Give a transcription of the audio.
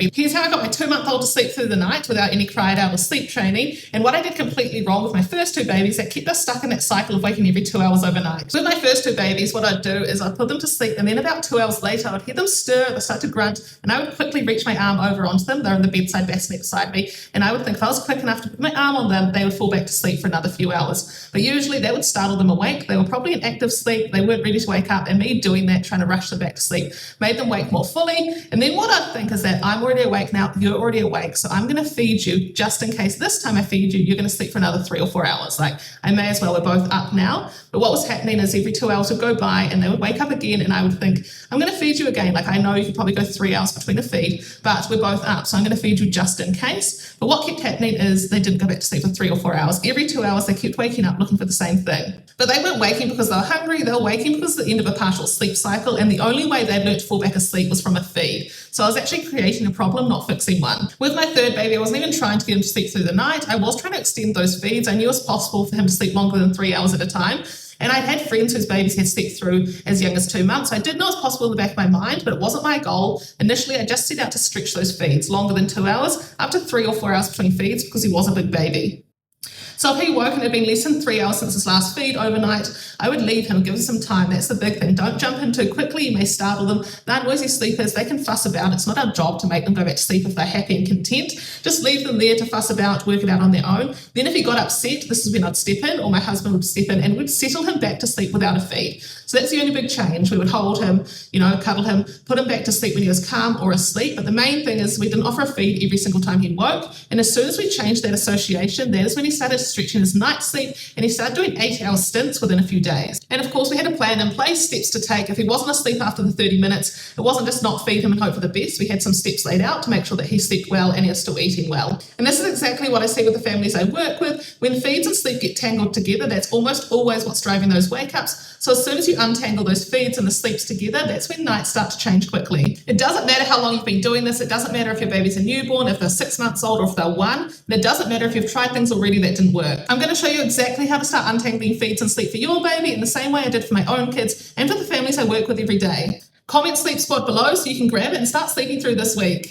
Here's how I got my 2-month-old to sleep through the night without any cried out or sleep training. And what I did completely wrong with my first 2 babies that kept us stuck in that cycle of waking every 2 hours overnight. With my first 2 babies, what I'd do is I'd put them to sleep, and then about 2 hours later, I'd hear them stir, they'd start to grunt, and I would quickly reach my arm over onto them. They're in the bedside bassinet beside me, and I would think if I was quick enough to put my arm on them, they would fall back to sleep for another few hours. But usually that would startle them awake. They were probably in active sleep, they weren't ready to wake up, and me doing that, trying to rush them back to sleep, made them wake more fully. And then what I'd think is that I'm already awake now, you're already awake, so I'm going to feed you just in case this time I feed you, you're going to sleep for another 3 or 4 hours. Like, I may as well, we're both up now. But what was happening is every 2 hours would go by and they would wake up again, and I would think, I'm going to feed you again. Like, I know you could probably go 3 hours between a feed, but we're both up, so I'm going to feed you just in case. But what kept happening is they didn't go back to sleep for 3 or 4 hours. Every 2 hours they kept waking up looking for the same thing. But they weren't waking because they were hungry, they were waking because it's the end of a partial sleep cycle, and the only way they'd learned to fall back asleep was from a feed. So I was actually creating a problem, not fixing one. With my 3rd baby, I wasn't even trying to get him to sleep through the night. I was trying to extend those feeds. I knew it was possible for him to sleep longer than 3 hours at a time. And I'd had friends whose babies had slept through as young as 2 months. So I did know it was possible in the back of my mind, but it wasn't my goal. Initially, I just set out to stretch those feeds longer than 2 hours, up to 3 or 4 hours between feeds, because he was a big baby. So if he woke and it had been less than 3 hours since his last feed overnight, I would leave him, give him some time. That's the big thing. Don't jump in too quickly. You may startle them. They're noisy sleepers. They can fuss about. It's not our job to make them go back to sleep if they're happy and content. Just leave them there to fuss about, work it out on their own. Then if he got upset, this is when I'd step in, or my husband would step in, and we'd settle him back to sleep without a feed. So that's the only big change. We would hold him, cuddle him, put him back to sleep when he was calm or asleep. But the main thing is we didn't offer a feed every single time he woke. And as soon as we changed that association, that is when he started stretching his night sleep, and he started doing 8-hour stints within a few days. And of course, we had a plan in place, steps to take. If he wasn't asleep after the 30 minutes, it wasn't just not feed him and hope for the best. We had some steps laid out to make sure that he slept well and he was still eating well. And this is exactly what I see with the families I work with. When feeds and sleep get tangled together, that's almost always what's driving those wake-ups. So as soon as you untangle those feeds and the sleeps together, that's when nights start to change quickly. It doesn't matter how long you've been doing this. It doesn't matter if your baby's a newborn, if they're 6 months old, or if they're 1. And it doesn't matter if you've tried things already that didn't work. I'm going to show you exactly how to start untangling feeds and sleep for your baby in the same way I did for my own kids and for the families I work with every day. Comment sleep spot below so you can grab it and start sleeping through this week.